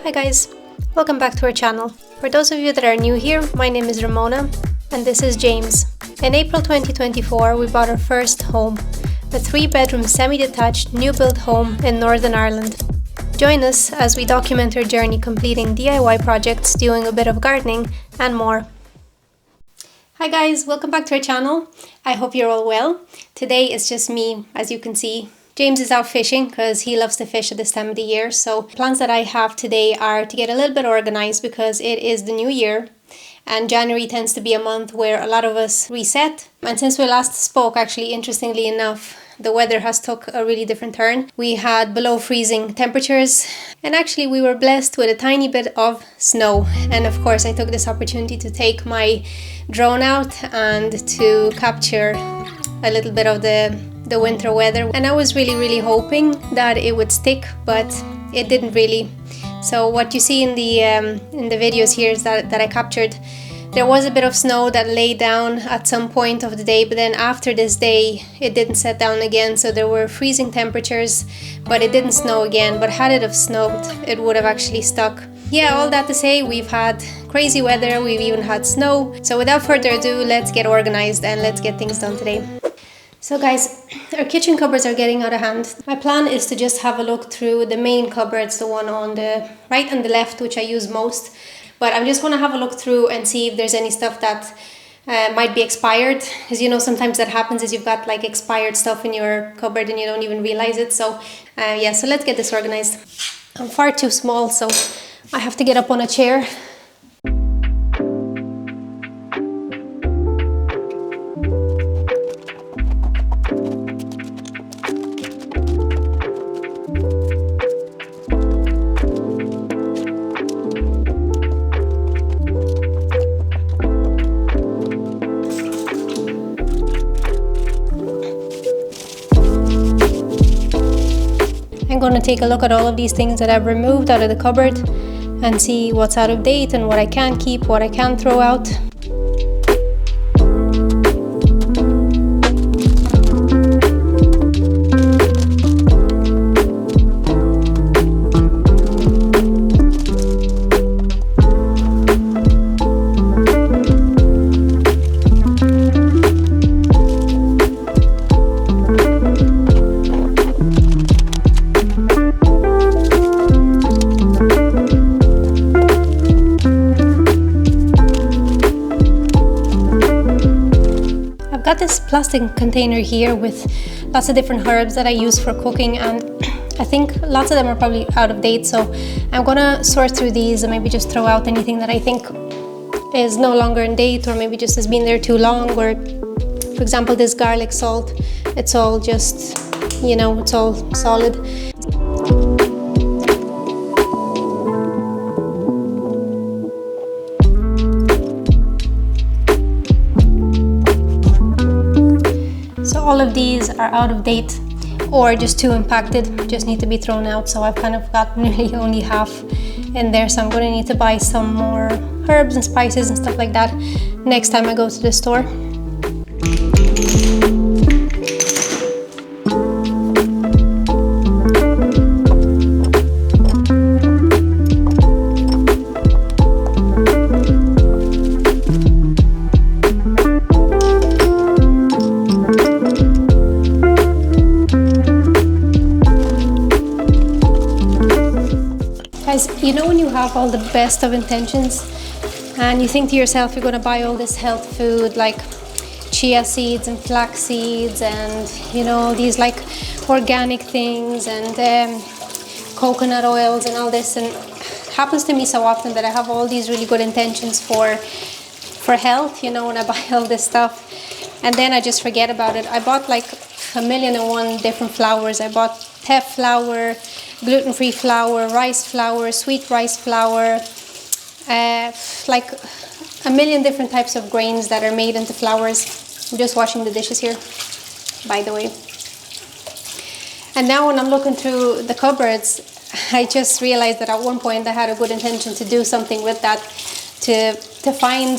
Hi guys, welcome back to our channel. For those of you that are new here, my name is Ramona and this is James. In April 2024 we bought our first home, a 3-bedroom semi-detached new build home in Northern Ireland. Join us as we document our journey completing DIY projects, doing a bit of gardening and more. Hi guys, welcome back to our channel. I hope you're all well. Today it's just me, as you can see. James is out fishing because he loves to fish at this time of the year. So plans that I have today are to get a little bit organized because it is the new year and January tends to be a month where a lot of us reset. And since we last spoke, actually, interestingly enough, the weather has took a really different turn. We had below freezing temperatures and actually we were blessed with a tiny bit of snow. And of course I took this opportunity to take my drone out and to capture a little bit of the winter weather, and I was really hoping that it would stick, but it didn't really. So what you see in the videos here is that I captured. There was a bit of snow that lay down at some point of the day, but then after this day it didn't set down again, so there were freezing temperatures, but it didn't snow again. But had it have snowed, it would have actually stuck. Yeah, all that to say, we've had crazy weather, we've even had snow. So without further ado, let's get organized and let's get things done today. So guys, our kitchen cupboards are getting out of hand. My plan is to just have a look through the main cupboards, the one on the right and the left, which I use most. But I'm just going to have a look through and see if there's any stuff that might be expired. Because you know, sometimes that happens is you've got like expired stuff in your cupboard and you don't even realize it. So yeah, so let's get this organized. I'm far too small, so I have to get up on a chair. I'm going to take a look at all of these things that I've removed out of the cupboard and see what's out of date and what I can keep, what I can throw out. Got this plastic container here with lots of different herbs that I use for cooking, and I think lots of them are probably out of date, so I'm gonna sort through these and maybe just throw out anything that I think is no longer in date or maybe just has been there too long. Or for example, this garlic salt, it's all just, you know, it's all solid. All of these are out of date or just too impacted, just need to be thrown out. So I've kind of got nearly only half in there. So I'm going to need to buy some more herbs and spices and stuff like that next time I go to the store. You know, when you have all the best of intentions and you think to yourself you're going to buy all this health food like chia seeds and flax seeds and, you know, these like organic things and coconut oils and all this, and it happens to me so often that I have all these really good intentions for health, you know, when I buy all this stuff and then I just forget about it. I bought like 1,000,001 different flours. I bought teff flour, gluten-free flour, rice flour, sweet rice flour, like 1,000,000 different types of grains that are made into flours. I'm just washing the dishes here, by the way. And now when I'm looking through the cupboards, I just realized that at one point I had a good intention to do something with that, to find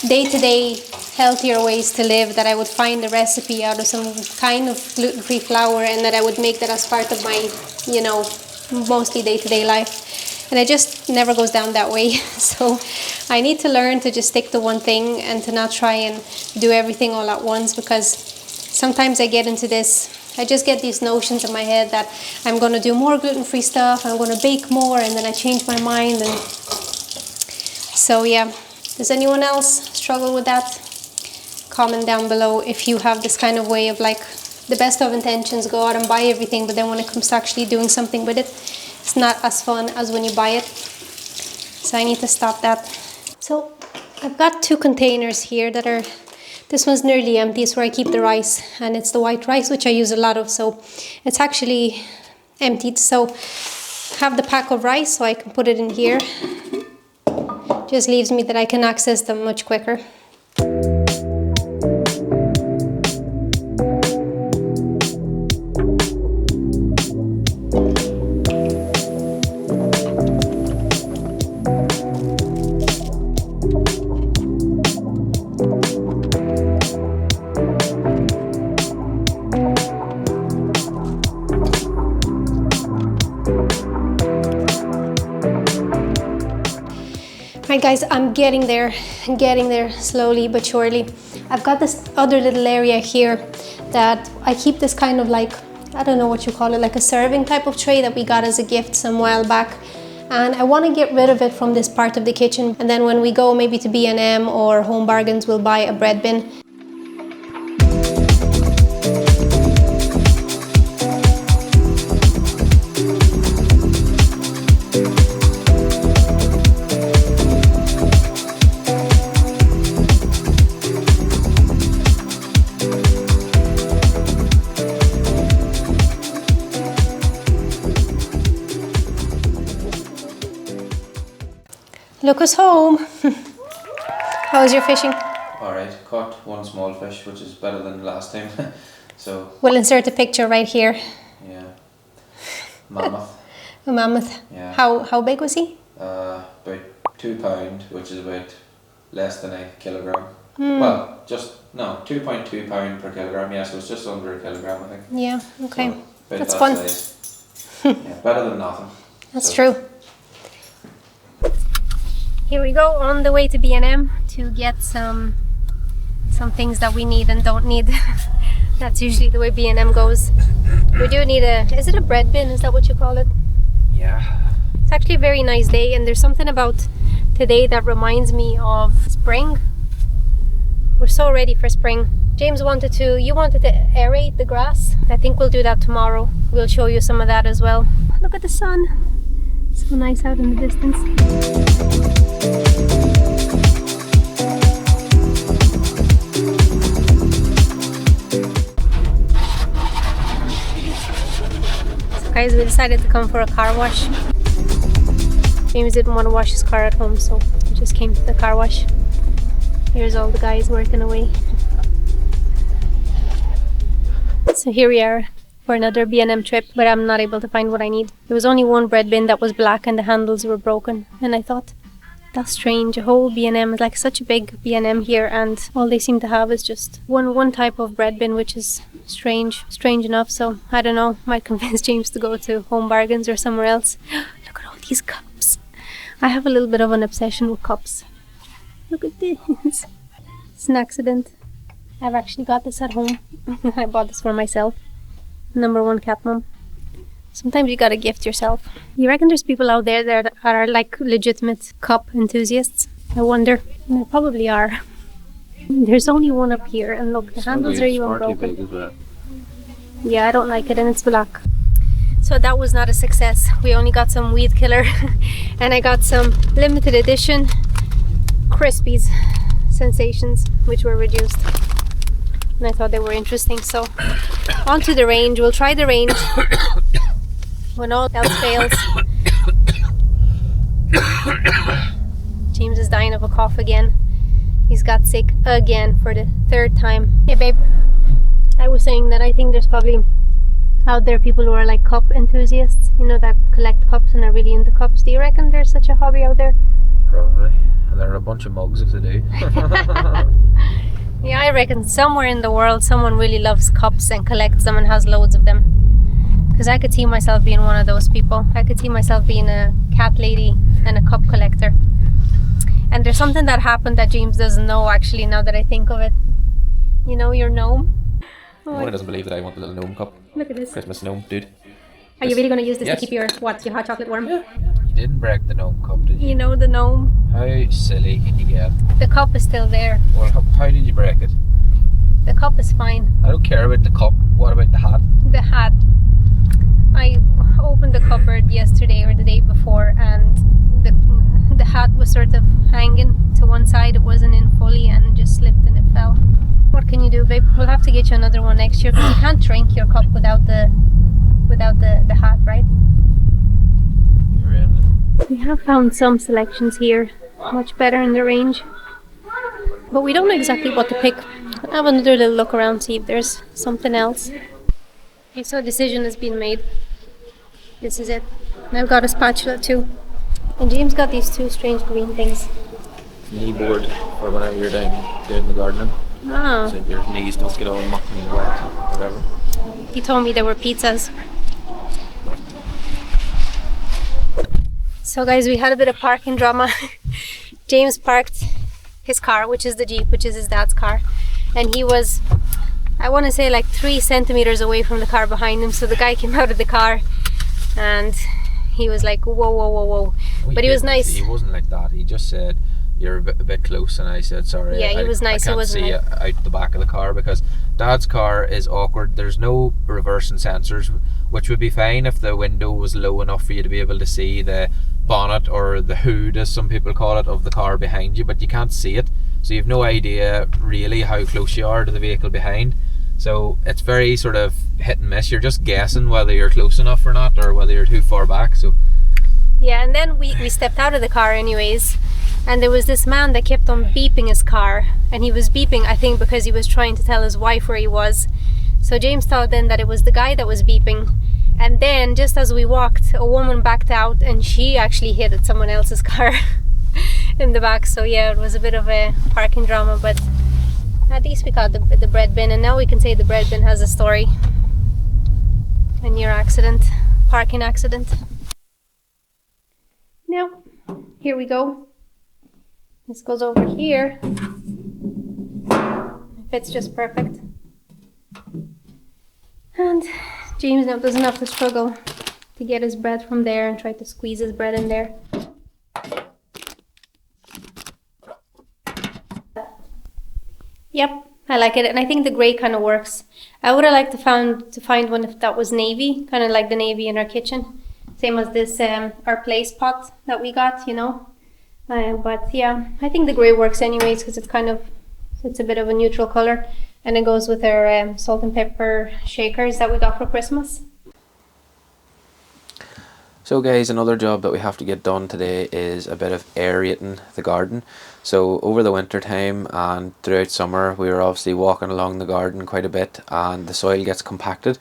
day-to-day healthier ways to live, that I would find a recipe out of some kind of gluten-free flour and that I would make that as part of my, you know, mostly day-to-day life. and it just never goes down that way. So I need to learn to just stick to one thing and to not try and do everything all at once, because sometimes I get into this, I just get these notions in my head that I'm going to do more gluten-free stuff, I'm going to bake more, and then I change my mind. And so yeah, does anyone else struggle with that? Comment down below if you have this kind of way of like the best of intentions, go out and buy everything, but then when it comes to actually doing something with it, it's not as fun as when you buy it. So I need to stop that. So I've got 2 containers here that are, this one's nearly empty. It's where I keep the rice, and it's the white rice, which I use a lot of, so it's actually emptied. So I have the pack of rice, so I can put it in here. Just leaves me that I can access them much quicker. Right guys, I'm getting there slowly but surely. I've got this other little area here that I keep this kind of like, I don't know what you call it, like a serving type of tray that we got as a gift some while back. And I want to get rid of it from this part of the kitchen. And then when we go maybe to B&M or Home Bargains, we'll buy a bread bin. Look who's home. How was your fishing? Alright, caught 1 small fish, which is better than last time. So we'll insert a picture right here. Yeah. Mammoth. A mammoth. Yeah. How big was he? About £2, which is about less than a kilogram. Well, just no, 2.2 pound per kilogram. Yeah, so it's just under a kilogram, I think. Yeah. Okay. So, that's fun. Yeah, better than nothing. That's true. Here we go, on the way to B&M to get some things that we need and don't need. That's usually the way B&M goes. We do need is it a bread bin? Is that what you call it? Yeah. It's actually a very nice day, and there's something about today that reminds me of spring. We're so ready for spring. James you wanted to aerate the grass. I think we'll do that tomorrow. We'll show you some of that as well. Look at the sun. So nice out in the distance. So guys, we decided to come for a car wash. James didn't want to wash his car at home, so we just came to the car wash. Here's all the guys working away. So here we are for another B&M trip, but I'm not able to find what I need. There was only 1 bread bin that was black and the handles were broken, and I thought, that's strange. A whole B&M is like such a big B&M here, and all they seem to have is just one type of bread bin, which is strange enough. So I don't know, might convince James to go to Home Bargains or somewhere else. Look at all these cups. I have a little bit of an obsession with cups. Look at this. It's an accident. I've actually got this at home. I bought this for myself. #1 cat mom. Sometimes you gotta gift yourself. You reckon there's people out there that are like legitimate cup enthusiasts? I wonder. And there probably are. There's only 1 up here, and look, the handles are even broken. Well. Yeah, I don't like it, and it's black. So that was not a success. We only got some weed killer, and I got some limited edition Crispies Sensations, which were reduced. And I thought they were interesting, so onto the range. We'll try the range when all else fails. James is dying of a cough again. He's got sick again for the 3rd time. Hey babe, I was saying that I think there's probably out there people who are like cup enthusiasts, you know, that collect cups and are really into cups. Do you reckon there's such a hobby out there? Probably. There are a bunch of mugs if they do. Yeah, I reckon somewhere in the world someone really loves cups and collects them and has loads of them. Because because I could see myself being one of those people. I could see myself being a cat lady and a cup collector. And there's something that happened that James doesn't know, actually, now that I think of it. You know, your gnome. Mona doesn't believe that I want a little gnome cup. Look at this. Christmas gnome, dude. Are you really going to use this Yes. to keep your hot chocolate warm? Yeah. You didn't break the gnome cup, did you? You know the gnome. How silly can you get? The cup is still there. Well, how did you break it? The cup is fine. I don't care about the cup. What about the hat? The hat. I opened the cupboard yesterday or the day before, and the hat was sort of hanging to one side. It wasn't in fully, and it just slipped and it fell. What can you do, babe? We'll have to get you another one next year, because you can't drink your cup without the hat, right? You're in. We have found some selections here, much better in the range, but we don't know exactly what to pick. I'll have another little look around, see if there's something else. Okay, so a decision has been made. This is it. And I've got a spatula too. And James got these two strange green things. Knee board for whenever you're doing the gardening. Ah. So your knees don't get all mucky and wet, whatever. He told me there were pizzas. So guys, we had a bit of parking drama. James parked his car, which is the Jeep, which is his dad's car. And he was, I want to say, like 3 centimeters away from the car behind him. So the guy came out of the car and he was like, whoa, whoa, whoa, whoa. Well, but he was nice. He wasn't like that. He just said, you're a bit close, and I said, sorry. Yeah, he was nice. I can't see you out the back of the car, because Dad's car is awkward. There's no reversing sensors, which would be fine if the window was low enough for you to be able to see the bonnet, or the hood as some people call it, of the car behind you, but you can't see it, so you have no idea really how close you are to the vehicle behind. So it's very sort of hit and miss. You're just guessing whether you're close enough or not, or whether you're too far back. So yeah, and then we stepped out of the car anyways, and there was this man that kept on beeping his car, and he was beeping, I think, because he was trying to tell his wife where he was. So James thought then that it was the guy that was beeping. And then, just as we walked, a woman backed out and she actually hit at someone else's car in the back. So yeah, it was a bit of a parking drama, but at least we got the bread bin, and now we can say the bread bin has a story. A near accident, parking accident. Now, here we go. This goes over here. It fits just perfect. And James now doesn't have to struggle to get his bread from there and try to squeeze his bread in there. Yep, I like it, and I think the grey kind of works. I would have liked to find one if that was navy, kind of like the navy in our kitchen. Same as this, our place pot that we got, you know. But yeah, I think the grey works anyways, because it's a bit of a neutral colour. And it goes with our salt and pepper shakers that we got for Christmas. So guys, another job that we have to get done today is a bit of aerating the garden. So over the winter time and throughout summer, we were obviously walking along the garden quite a bit, and the soil gets compacted,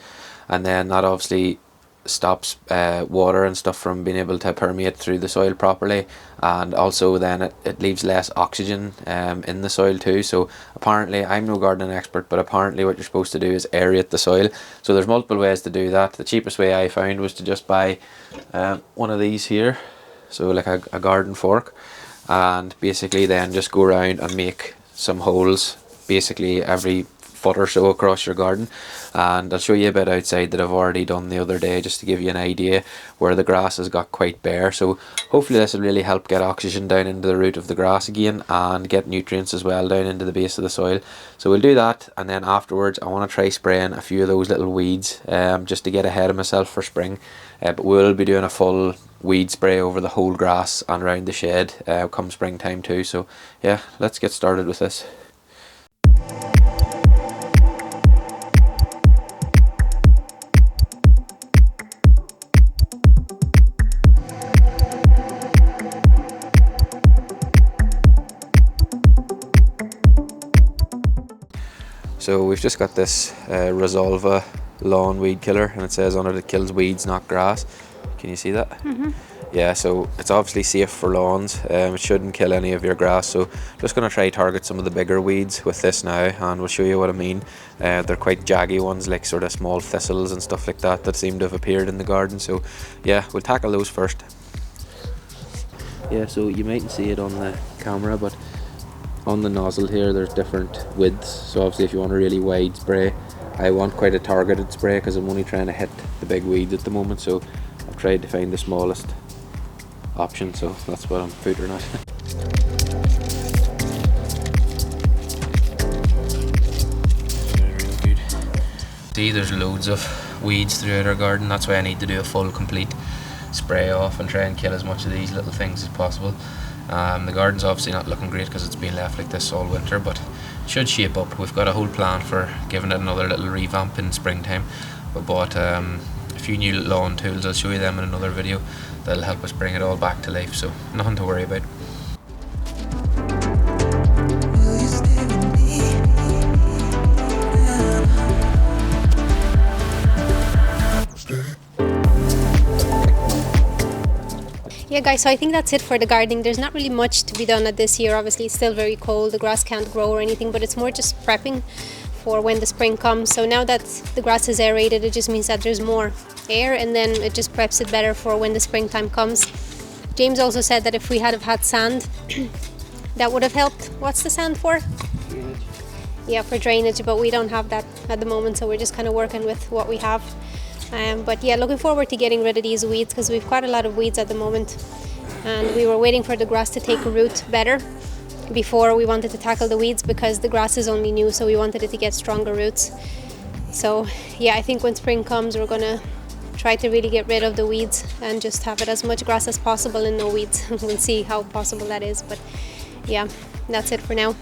and then that obviously stops water and stuff from being able to permeate through the soil properly, and also then it leaves less oxygen in the soil too. So apparently, I'm no gardening expert, but apparently what you're supposed to do is aerate the soil. So there's multiple ways to do that. The cheapest way I found was to just buy one of these here, so like a garden fork, and basically then just go around and make some holes basically every foot or so across your garden. And I'll show you a bit outside that I've already done the other day, just to give you an idea where the grass has got quite bare. So hopefully this will really help get oxygen down into the root of the grass again, and get nutrients as well down into the base of the soil. So we'll do that, and then afterwards I want to try spraying a few of those little weeds just to get ahead of myself for spring. But we'll be doing a full weed spray over the whole grass and around the shed come springtime too. So yeah, let's get started with this. So we've just got this Resolva lawn weed killer, and it says on it kills weeds, not grass. Can you see that? yeah, so it's obviously safe for lawns. It shouldn't kill any of your grass, so just going to try target some of the bigger weeds with this now, and we'll show you what I mean. They're quite jaggy ones, like sort of small thistles and stuff like that seem to have appeared in the garden. So yeah, we'll tackle those first. Yeah, so you mightn't see it on the camera, but on the nozzle here there's different widths. So obviously if you want a really wide spray, I want quite a targeted spray because I'm only trying to hit the big weeds at the moment, so I've tried to find the smallest option, so that's what I'm filtering at. Real good. See, there's loads of weeds throughout our garden. That's why I need to do a full complete spray off and try and kill as much of these little things as possible. The garden's obviously not looking great because it's been left like this all winter, but it should shape up. We've got a whole plan for giving it another little revamp in springtime. We bought a few new lawn tools. I'll show you them in another video. That'll help us bring it all back to life, so nothing to worry about. Yeah guys, so I think that's it for the gardening. There's not really much to be done at this year. Obviously it's still very cold, the grass can't grow or anything, but it's more just prepping for when the spring comes. So now that the grass is aerated, it just means that there's more air, and then it just preps it better for when the springtime comes. James also said that if we had have had sand, that would have helped. What's the sand for? Drainage. Yeah, for drainage, but we don't have that at the moment, so we're just kind of working with what we have. But yeah, looking forward to getting rid of these weeds because we've quite a lot of weeds at the moment, and we were waiting for the grass to take root better before we wanted to tackle the weeds because the grass is only new, so we wanted it to get stronger roots. So yeah, I think when spring comes we're gonna try to really get rid of the weeds and just have it as much grass as possible and no weeds. We'll see how possible that is, but yeah, that's it for now.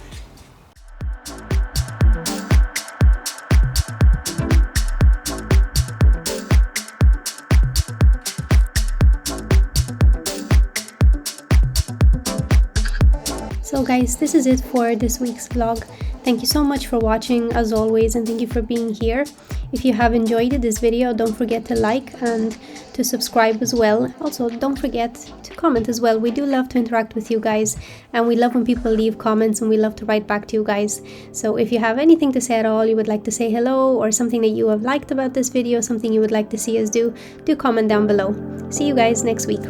So guys, this is it for this week's vlog. Thank you so much for watching as always, and thank you for being here. If you have enjoyed this video, don't forget to like and to subscribe as well. Also, don't forget to comment as well. We do love to interact with you guys, and we love when people leave comments, and we love to write back to you guys. So if you have anything to say at all, you would like to say hello, or something that you have liked about this video, something you would like to see us do comment down below. See you guys next week.